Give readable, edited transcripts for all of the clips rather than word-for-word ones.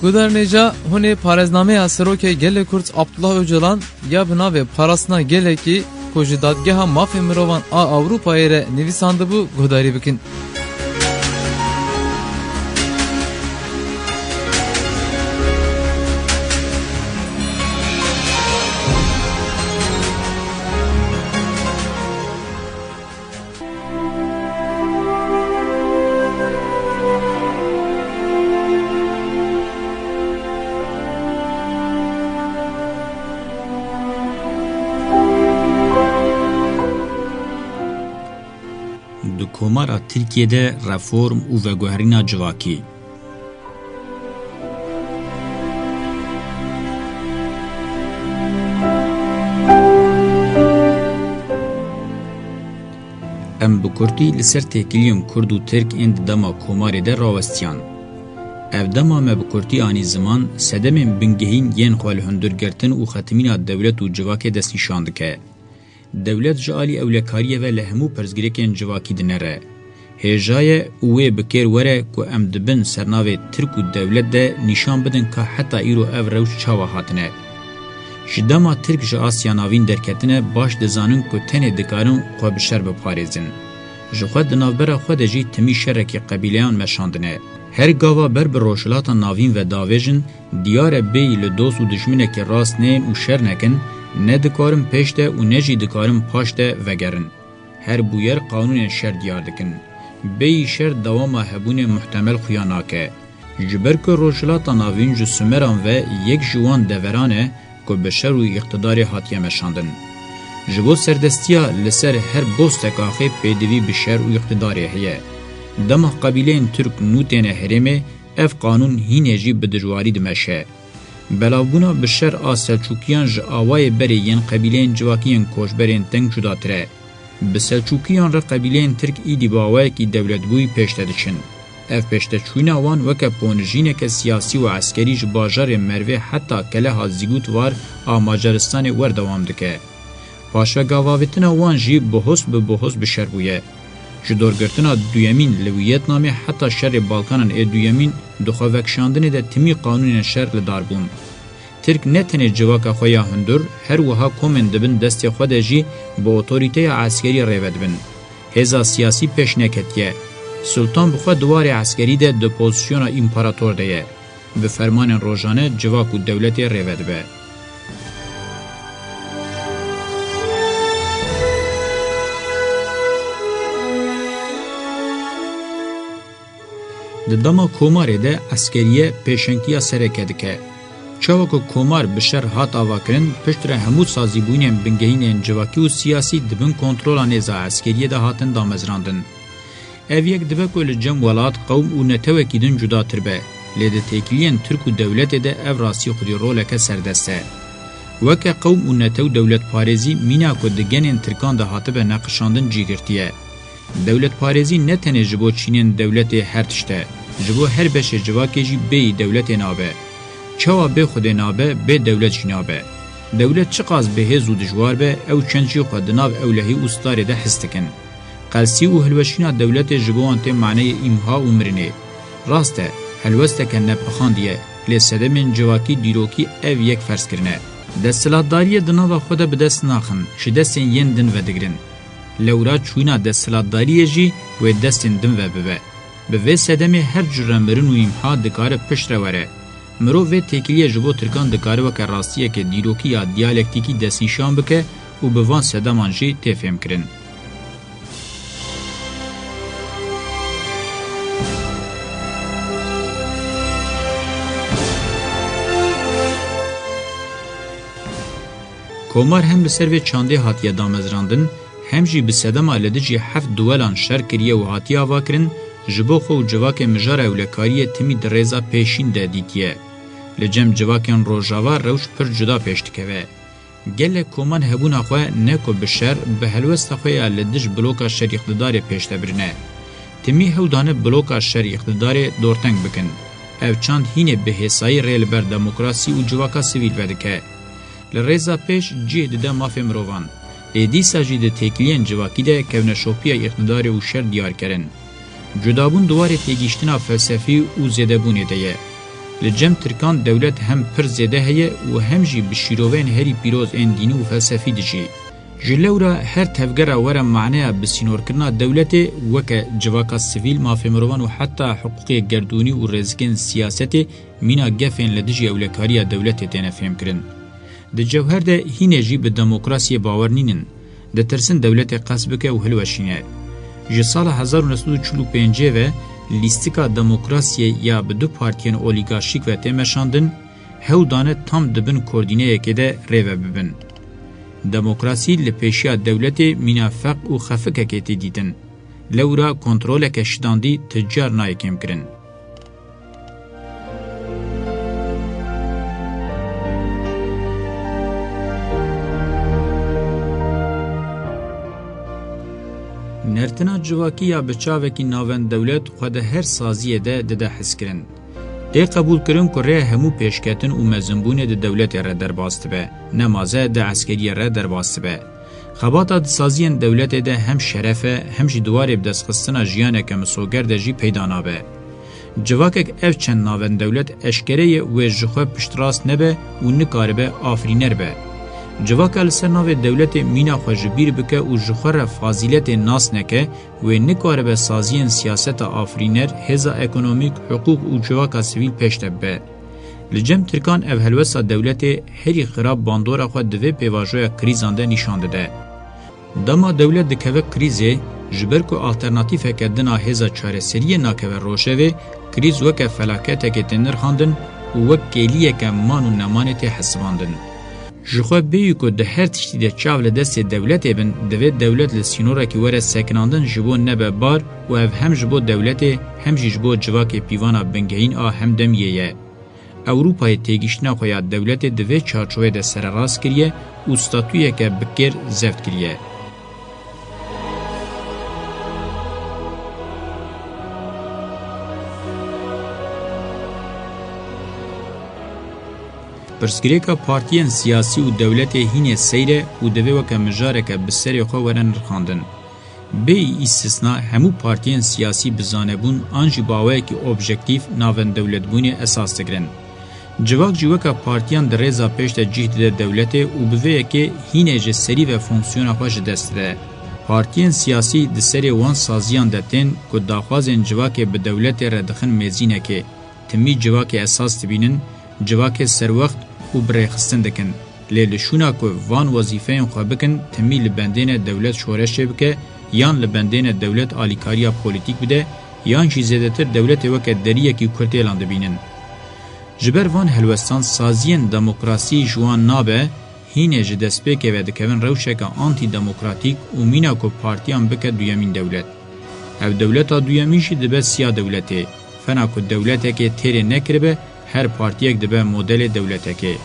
Guderneca hune parezname Seroke Gele Kurt Abdullah Öcalan ya bina ve parasına gele ki koji dadgeha mafya mirovan a Avrupa'ya re nivisandı bu gudari bikin. Komara Türkiye'de reform u veguherina civaki. Em bu Kurdi li ser tekiliyên Kurd û Tirk ên dema Komarê de rawestiyan. Ev dema me bi Kurdî anî ziman sedemên bingehîn yên xwe li hundirgirtin û xetimîna dewlet û civakê destnîşan dike. Devlet ji alî ewlekariyê ve li hemû pirzgirêkên civakî dinere. Hêjaye û wê bi kêr were ku em dibin sernavê Tirk û dewlet de nîşan bidin ka heta îro ev rewş çawa hatine. Ji dema Tirk ji Asya navîn derketine baş dizanin ku tenê dikarin xwe bi şer biparêzin. Ji xwe di navbera xwe de jî timî şerekê qebîleyan meşandine. Her gava ber bi rojhilata navîn ve davêjin diyar e bêyî li dost û dijminekê rast neyên û şer nekin, ne dikarin pêş de û ne jî dikarin paş de vegerin. Her bûyer qanûnên şer diyar dikin. Bêyî şer dewama hebûnê muhtemel xuya nake. Ji ber ku rojhilata navîn ji Sümeran ve yek ji wan deveran e ku bi şer û iqtidarê hatiye meşandin. Ji bo serdestiya li ser her bostek axê pêdivî bi şer û iqtidarê heye. Dema qebîleyên Türk nû têne herêmê ev qanûn hînê jî bi dijwarî dimeşe. Belavbûna bi şer a Selçûkiyan ji awayê berê yên qebîleyên civakiyên koçberên teng cudatir e. Bi Selçûkiyan re qebîleyên Tirk îdî bi awayekî dewletbûyî pêş de diçin. Ev pêşteçûna wan weke ponijîneke siyasî û eskerî ji bajarê Mervê heta Keleha Zîgut var a Macaristanê werdewam dike. Paşvegavavîtina wan jî bi şer bûye. Ji dorgirtina duyemîn li Wiyetnamê heta şerê Balkanan ê duyemîn dixwe vekşandinê de timî qanûnên şer li dar bûn. Tirk ne tenê civaka xwe ya hundir, her wiha komên dibin destê xwe de jî bi otorîteya eskerî rêve dibin. Hêza siyasî pêş neketiye. Sultan bi xwe diwarê eskerî de di pozisyona împarator de ye. Bi fermanên rojane civak û dewletê rêve dibe. Di dema Komarê de eskeriye pêşenkiya sereke dike. Çawa ku Komar bi şer hat avakirin, piştre hemû sazîbûnên bingehînên civakî û siyasî dibin kontrola nêza eskeriye de hatin damezrandin. Ev yek dibe ku li cem welat, qewm û netewekî din cudatir be. Lê di têkiliyên Tirk û dewletê de ev rastî xwedî roleke serdest e. Weke qewm û netew dewlet parêzî mîna ku di genên Tirkan de hatibe neqişandin cîgirtiye. Dewlet parêzî ne tenê ji bo Çînên dewletê her tişte. Ji bo her beşê civakê jî bêyî dewletê nabe. Çawa bê Xwedê nabe, bê dewlet jî nabe. Dewlet çi qas bêhêz û dijwar be, ew çend jî xwe di nav ewlehî û starê de his dikin. Qelsî û hilweşîna dewletê ji bo wan tê maneyê îmha û mirinê. Rast e, helwesteke nepixandiye, lê sedemên civakî dîrokî ev yek ferskirine. Desthilatdariyê di nava xwe de bi dest naxin, ji destên yên din vedigirin. Lewra çûna desthilatdariyê jî wê destên din ve bibe. Bi vê sedemê her ciremirin û îmha dikare piştre were. Mirov vê têkiliyê ji bo Tirkan dikare weke rastiyeke dîrokî ya diyalektîkî destnîşan bike û bi van sedeman jî tê fêmkirin. Komar hem bi ser vê çandê hatiye damezrandin, hem jî bi sedema ledicî heft duwelan şer kiriye û hatiye avakirin, ji bo xwe û civakê mijara ewlekariyê timî di rêza pêşîn de dîtiye. Li cem civakên rojava rewş pir cuda pêş dikeve. Gelek koman hebûna xwe ne ku bi şer, bi helwesta xwe ya li dij bloka şer iqtidarê pêş de birine. Timî hewdane bloka şer iqtidarê dorteng bikin. Ev çand hînê bi hêsayî rê li ber demokrasî û civaka sivîl vedike. Li rêza pêş cih dide mafê mirovan. Lê dîsa jî di têkiliyên civakî de kevneşopiya iqtidarê û şer diyar kirin. Cudabûn duwarê têgîştina felsefî û zêdebûnê de ye. لجم ترکان دولت هم پر زیده هیه و هم جی بشیروین هری پیروز این دینی و فلسفی دجی. جلورا هر تفجر ورا معناه بسينور كرنا دولته وك جواكا السيفيل ما في مروان وحتى حقوقي الجردوني والرزقين السياسة مينا جافين لدجي أولكارية دولته تنا فهم كرن. دجوهر ده هينجي بالديمقراطية باورنينن. ده ترسن دولته قصبك وهلوشينه. جسال 1945 و لیستیکا دموکراسیه یا به دو پارتیان اولیگارشیک و تمشاندن هو دانه تام دبن کوردینه یکی ده ریوه ببن. دموکراسی لپیشیا دولت منافق و خفکه که دیدن. لورا کنترول کشداندی تجار نایکم کرن. نرتنا جواکی یا بچاوکی ناوند دولت خود هر سازیه ده حس کرن. ای قبول کرن که ره همو پیشکتن و مزنبونه ده دولت را در باست به، نمازه ده عسکری را در باست به. خباتا ده سازین دولت ده هم شرفه، هم جی دواری بدست خستنا جیانه که مسوگر ده جی پیدانا به. جواکک اف چند ناوند دولت اشکره و جخوه پشتراس نبه و نکاره به آفرینر به. جواکل سر ناو دولت مینا خوشبیر بکه و جخور فاضیلت ناس نکه و نکاره به سازین سیاست آفرینر هزا اکونومیک حقوق و جواکا سویل پیشته به. لجم ترکان او هلوسا دولت هری خراب باندورا خود دوی پیواجوی کریزانده نشانده ده. دما دولت دکوه کریزه جبر کو آلترناتیف کدنا هزا چاره سریه ناکوه روشه و کریز وکه فلاکت که تنر خاندن و وک کلیه که مانو نمانت حسباندن. جخوا بیو که ده هر تشتی ده چاول دست دولت بن دوید دولت لسینورا که وره سکناندن جبو نبه بار و او هم جبو دولت هم جبو جواک پیوانا بنگهین هم دمیه. اوروپای تیگیشنا خویا دولت دوید چارچوه ده سر راست کریه و ستاتویه که بکر زفت کریه. پرسگریکا پارتیان سیاسی و دولت هین سیره و دوی وکا مجاره که بسری خو ورن رخاندن. بی استثناء همو پارتیان سیاسی بزانه بون آنجی باوه که اوبژکتیف ناون دولت بونی اساس تگرن. جواک جوکا پارتیان در ریزا پیشت جهد ده دولت و بوه که هین جسری و فونکسیون خوش دست ده. پارتیان سیاسی ده سری وان سازیان دتین که داخوازن جواک به دولت ردخن میزینه که تمی جواک اساس تبینن جواک سر وقت و برخستن دکن. لیل شونا که وان وظیفه خو بکن تمی لبندین دولت شورش بکه یان لبندین دولت آلیکاریا پولیتیک بده یان چی زیادتر دولت وکه دریه کی کرتی لاند بینن. جبر وان هلوستان سازین دموکراسی جوان نابه هینه جدسپیکه و دکوین روشک آنتی دموکراتیک و مینا که پارتیان بکه دویمین دولت. او دولت دویمینشی دبه سیا دولته. فنا که دولته که تیره نکربه هر پارتیک دبه مدل دولته که.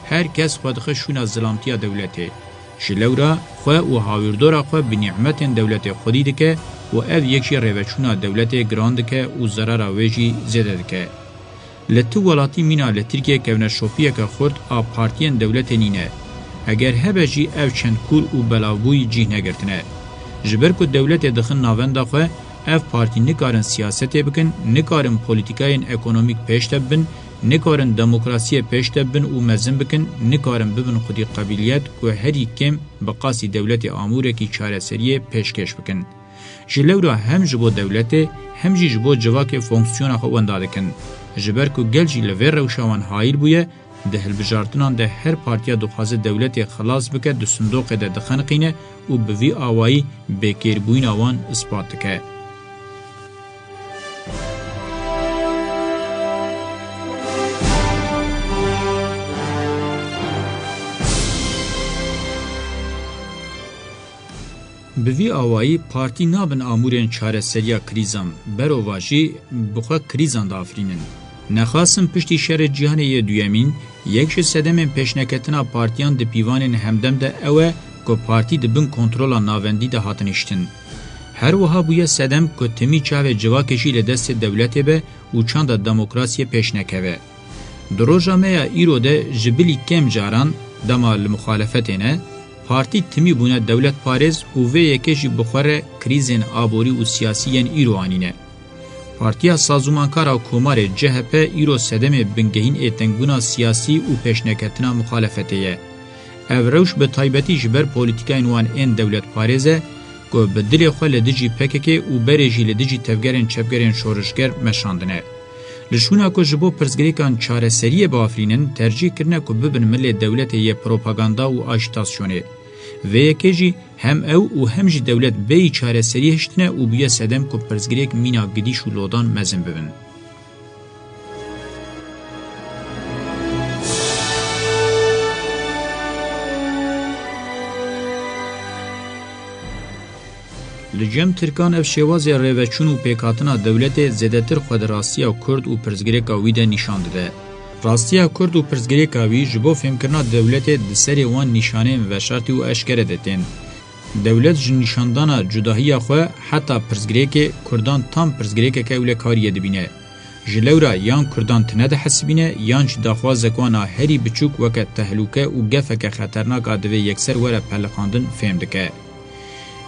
هر کس خودخه شون ظلامتی دولته. شلورا خواه و هاوردورا خواه بنعمت دولت خودی دکه و او یکشی روچونا دولت گراند که و ضرر ویجی زیده دکه. لطو ولاتی مینا لترکیه کونه شوپیه که خورد آ پارتین دولت نینه. اگر هبه جی او چند کور و بلاوی جی نگرتنه. جبر که دولت دخن ناونده خواه او پارتی نکارن سیاست بکن، نکارن پولیتیکاین اکونومیک پیش تبن، نکارن دموکراسی پیش تبن و مزن بکن، نکارن ببن خودی قبیلیت که هری کم بقاسی دولت آموره کی چاره سریه پیشکش بکن. جلورا هم جبو دولت هم جبو جواک فونکسیون خو ونداده کن. جبر که گل جی لور روشوان حایل بویه ده هلبجارتنان ده هر پارتیا دخوازه دولت خلاص بکه ده صندوق ده دخنقینه و بوی آوائی بکیر بوین آوان اثبات که. بوی آوائی پارتی نابن آمورین چاره سریا کریزم برو واجی بخوا کریزان دافرینن. نخواستم پشتی شر جهان دویمین یکش سدم پیشنکتنا پارتیان ده پیوانین همدم ده اوه که پارتی ده بن کنترولا ناوندی ده هاتنشتن. هر وها بویا سدم که تمی چاوه جواکشی لدست دولت به و چند دموکراسی پیشنکوه. دروژا میا ایرو ده جبلی کم جاران دما المخالفتینه پارتی تمی بونه دولت پارز و وی یکیشی بخوره کریزین آبوری و سیاسیین ایروانینه. Partiya Sazûmankara Komarê CHP îro sedemê bingehîn êtengibûna siyasî û pêşneketina muxalefetê ye. Ev rewş bi taybetî ji ber polîtîkayên wan ên dewletparêz e ku bi dilê xwe li dijî PKK û berê jî li dijî tevgerên çepgerên şoreşger meşandine. Li şûna ku ji bo pirsgirêkan çareseriyê biafrînin tercih kirine ku bibin milê dewletê yê propaganda û ajitasyonê. Vê yekê jî hem ew û hem jî dewlet bêyî çareseriyê hiştine û bûye sedem ku pirsgirêk mîna gidîş û lodan mezin bibin. Li cem Tirkan ev şêwazê rêveçûn û pêkhatina dewletê zêdetir xwe di rastiya Kurd û pirsgirêka wî de nîşan dide. Rastiya Kurd û pirsgirêka wî ji bo fêmkirina dewletê di serê wan nîşaneyên veşartî û eşkere detên. Dewlet ji nîşandana cudahiya xwe heta pirsgirêkê Kurdan tam pirsgirêkeke ewlekariyê dibîne. Ji lewra yan Kurdan tune de hesibîne yan jî daxwazek wana herî biçûk weke tehlûke û gefeke xeternak a divê yekser were pelixandin fêm dike.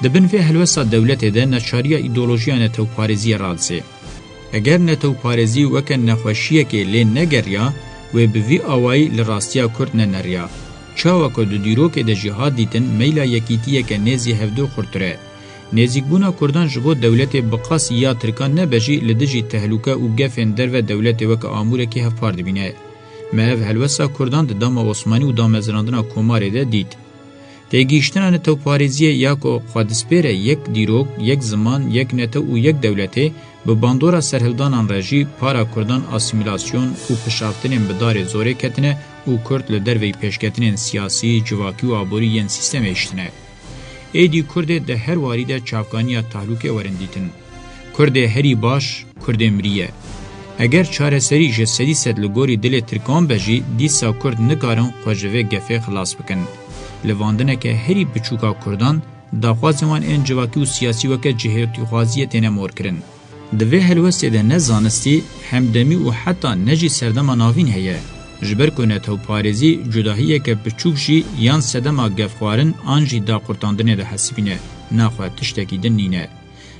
Di bin vê helwesa dewletê de neçariya îdeolojiya netewparêziyê radizê. Eger netewparêzî weke nexweşiyekê lê negeriya wê bi vî awayî li rastiya Kurd neneriya. Çawa ku di dîrokê de jî hat dîtin meyla yekîtiyeke nêzî hevdû xurtir e. Nêzîkbûna Kurdan ji bo dewletê bi qasî ya Tirkan nebe jî li dijî tehlûke û gefên derve dewletê weke amûrekî hevpar dibîne. Me ev helwesa Kurdan di dama Osmanî û damezrandina Komarê de dît. Têgihiştina netewparêziyê ya ku xwedîspêre yek dîrok, yek ziman, yek nete û yek dewletê bi bandora serhildanan re jî para Kurdan asimilasyon û pişaftinên bi darê zorê ketine û Kurd li derveyî pêşketinên siyasî, civakî û aborî yên sîstemê hiştine. Êdî Kurdê de her warî de çavkaniya tahlûkê werin dîtin. Kurdê herî baş, Kurdê mirî. Eger çareserî ji sedî sed li gorî dilê Tirkan be jî dîsa Kurd nikarin xwe ji vê gefê xilas bikin. Levandineke herî biçûka Kurdan daxwazên wan ên civakî û siyasî weke cihêtîxwaziyê têne morkirin. Di vê helwestê de ne zanistî, hemdemî û heta ne jî serdema navîn heye. Ji ber ku netewparêzî cudahiyeke biçûk jî yan sedema gefxwarin an jî daqurtandinê de hesibîne, naxwe tiştekî din nîne.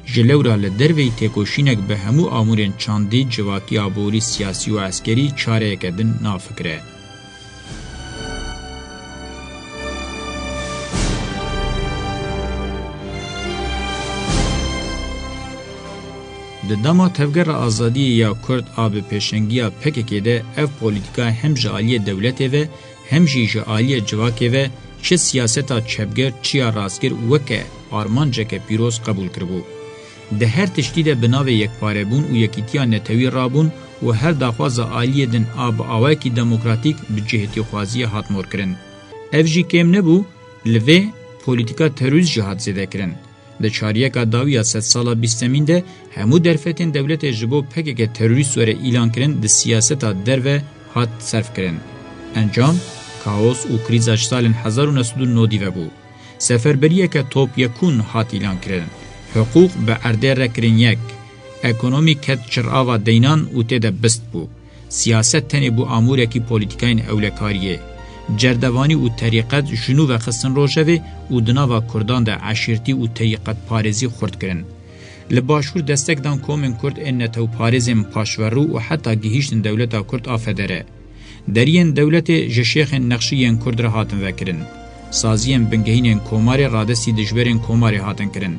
Ji lewra li derveyî têkoşînek bi hemû amûrên çandî, civakî, aborî, siyasî û eskerî çareyeke din nafikire. Di dama tevgera azadiyê ya Kurd a bi pêşengiya PKK de ev polîtîka hem ji aliyê dewletê ve hem jî ji aliyê civakê ve çi siyaseta çepger çiya rastgir weke armanceke pîroz qebûl kiribû. Di her tiştî de bi navê yekparebûn û yekîtiya netewî rabûn û her daxwaza aliyê din a bi awayekî demokratîk bi cihêtîxwaziyê hat morkirin. Ev jî kêm nebû, li vê polîtîka terorîst jî hat zêdekirin. Di çariyeka dawiya sed sala bîstemîn de hemû derfetên dewletê ji bo PKK terorîst were îlan kirin di siyaseta derve hat serf kirin. Encam, kaos û krîza ji salên 1990 ve bû. Seferberiyeke topyekûn hat îlan kirin. Hiqûq bi erdê re kirin yek. Ekonomî ket çirava deynan û tê de bist bû. Siyaset tenê bû amûrekî polîtîkayên ewlekariyê. Cerdevanî û terîqet jinû ve xistin rojevê û di nava Kurdan de eşîrtî û terîqetparêzî xurt kirin. Li başûr destek dan komên Kurd ên netewparêzên paşverû û heta gihîştin dewleta Kurd a federe. Deriyên dewletê ji şêxên nexşiyên Kurd re hatin vekirin. Saziyên bingehînên Komarê radestî dijberên Komarê hatin kirin.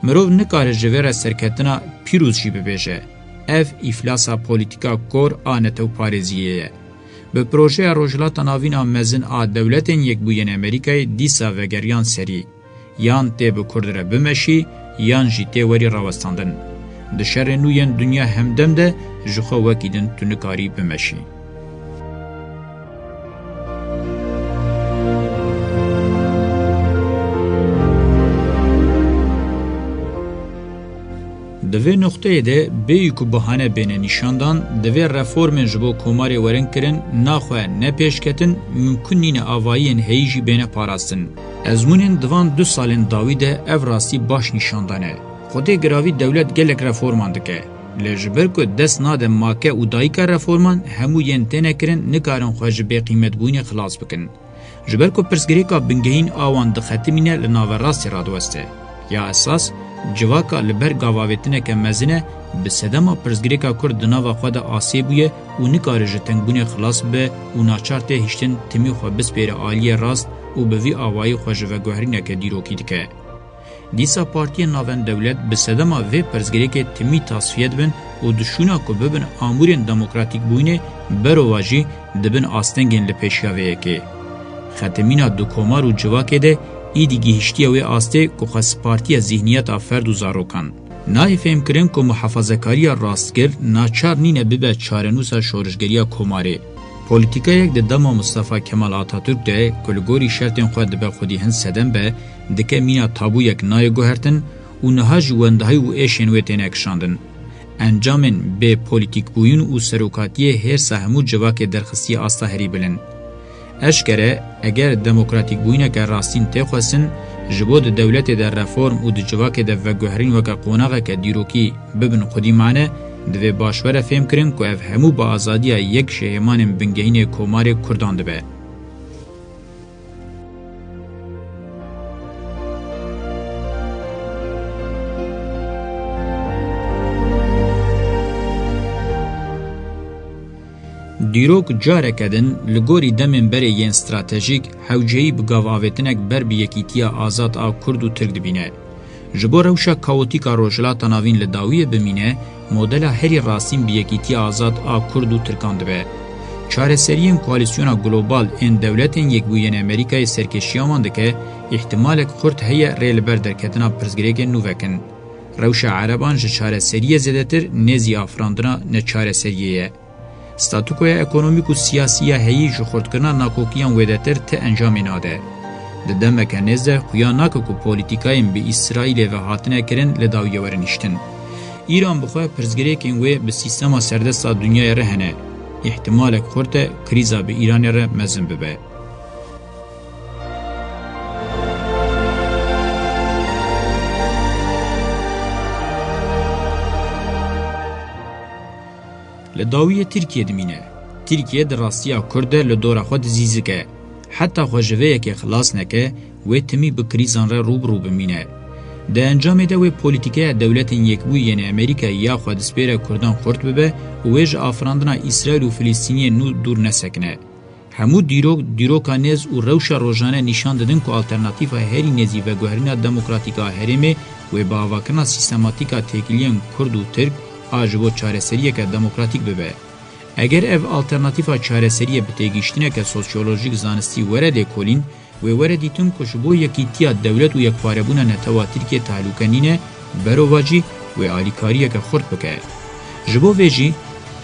Mirov nikare ji vê re serketina pîrûz jî bibêje. Ev îflasa polîtîka kor a netewparêziyê ye. Bi projeya rojhilata navîna mezin a dewletên Yekbûyên Amerîkayê dîsa vegeriyan serî. Yan tê bi Kurd re bimeşî, yan jî tê werî rawestandin. Di şerên nû yên dunya hemdem de ji xwe wekî din tu nikarî bimeşî. Di vê noxteyê de bêyî ku bihane bêne nîşandan, di vê reformên ji bo Komarê werin kirin, naxwe ne pêşketin, mümkün nîne avayiyên heyî jî bêne parastin. Ezmûnên divan 2 salên dawî de ev rastî baş nîşandan e. Xwedê giravî dewlet gelek reforman dike. Lê ji ber ku dest nade make û dayîka reforman, hemû yên têne kirin nikarin xwe ji bêqîmetbûnê xilas bikin. Ji ber ku pirsgirêka bingehîn awan dixetimîne li naverastê radiweste. Ya esas, civaka li ber gavavetineke mezine bi sedema pirzgirêka Kurd di nava xwe de asê bûye û nikare ji tengbûnê xilas bibe û naçar tê hiştin timî xwe bispêre aliyê rast û bi vî awayî xwe ji veguherîneke dîrokî dike. Dîsa partiyên navendewlet bi sedema vê pirzgirêkê timî tasfiye dibin û dişûna ku bibin amûrên demokratîk bûyînê berova jî dibin astengên li pêşiya vê yekê. Xetemîna du komar û civakê de îdî gihîştiya wê astê ku xwe partiya zihniyeta ferd û zarokan. Nayê fêmkirin ku muhafazekariya rastgir naçar nîne bibe çarenûsa şorijgeriya komarê. Polîtîkayek di dema Mustafa Kemal Atatürk de ku li gorî şertên xwe dibe xwedî hin sedem be, dike mîna tabûyek nayê guhertin û niha ji wendahî û êşên wê têne kişandin. Encamên bê polîtîkbûyîn û serokatiyê hêrsa hemû civakê derxistiyê asta herî bilin. Eşkere, eger demokratîkbûyîneke rastîn têxwesin, ji bo di dewletê de reform û di civakê de veguherîn weke qonaxeke dîrokî bibin xwedî mane, divê başwere fêm kirin ku ev hemû bi azadiya yek şêhêmanên bingehînê komarê Kurdan dibe. Dîrok careke din li gorî demên berê yên stratejîk hewceyî bi gavavêtinek ber bi yekîtiya azad a Kurd û Tirk dibîne. Ji bo rewşa kaotîka rojhilata navîn li dawiyê bimîne, modela herî rastîn bi yekîtiya azad a Kurd û Tirkan dibe. Çareseriyên koalîsyona global ên dewletên yekbûyên Amerîkayê serkeşiya wan dike, îhtimalek xurt heye rê li ber derketina pirzgirêkên nû vekin. Rewşa Ereban ji çareseriyê zêdetir nêzî afirandina neçareseriyê ye. Statûkoya ekonomîk û siyasî ya heyî ji xurtkirina nakokiyan wêdetir ti encamê nade. Di demeke nêz de xuya nake ku polîtîkayên bi İsraîlê ve hatine kirin li dawiyê werin hiştin. İran bi xwe pirzgirêkên wê bi sîstema serdesta dunyayê re hene. İhtimalek xurt e krîza bi Îranê re mezin bibe. Li dawiyê Tirkiye dimîne. Tirkiye di rastiya Kurd de li dora xwe dizîzike. Heta xwe ji vê yekê xilas neke, wê timî bi krîzan re rûbirû bimîne. Di encamê de wê polîtîkaya dewletên yekbûyî Amerîkayê ya xwe dispêre Kurdan xurt bibe û wê ji afirandina İsraîl û Filîstîniyê nû dûr nesekine. Hemû dîroka nêz û rewşa rojane nîşan didin ku alternatîfa herî nêzî veguherîna demokratîk a herêmê wê bi avakirina sîstematîk a têkiliyên Kurd û Tirk a ji bo çareseriyeke demokratîk bibe. Eger ev alternatîfa çareseriyê bi têgîştineke sosyolojîk zanistî were lêkolîn, wê were dîtin ku ji bo yekîtiya dewlet û yekparebûna netewa Tirkiye tehlûke nîne, berova jî wê alîkariyeke xurt bike. Ji bo vê jî,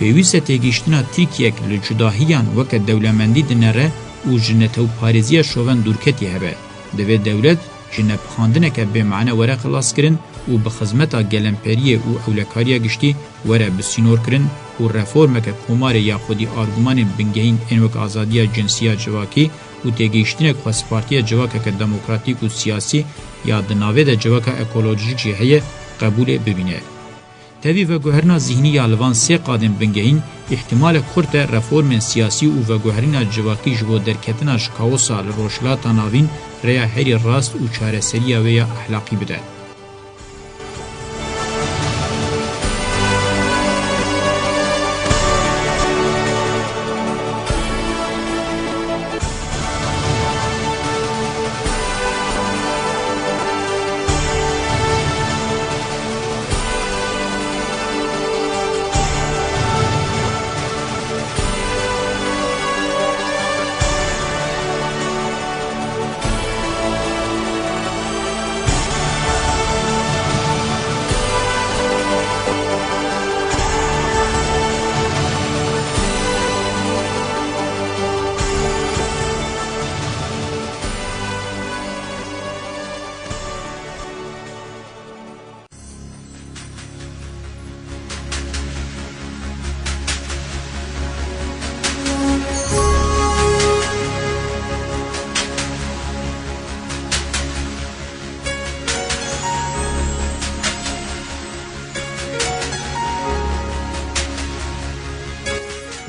pêwîst e têgîştina Tirkiyek li cudahiyan weke dewlemendî dinere û ji netewparêziya şoven dûrketî hebe. Divê dewlet ji nepixandineke bêmane were xilas kirin û bi xizmeta gelemperiyê û ewlekariya giştî were bi sînor kirin û reformeke komarê ya xwedî argûmanên bingehîn ên wek azadiya cinsiya civakî û têgihiştinek xwespartiya civakeke demokratîk û siyasî ya di navê de civaka ekolojîk jî heye qebûlê bibîne. Tevî veguherîna zihnî ya li van sê qadên bingehîn îhtimalek xurt e reformên siyasî û veguherîna civakî ji bo derketina ji kaosa li rojhilata navîn rêya herî rast û çareseriya wê ya ehlaqî bide.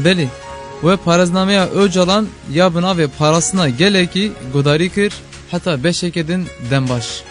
Belê, we parêznameya Öcalan ya bi navê parastina gelekî gudarî kir heta beşeke din dembaş.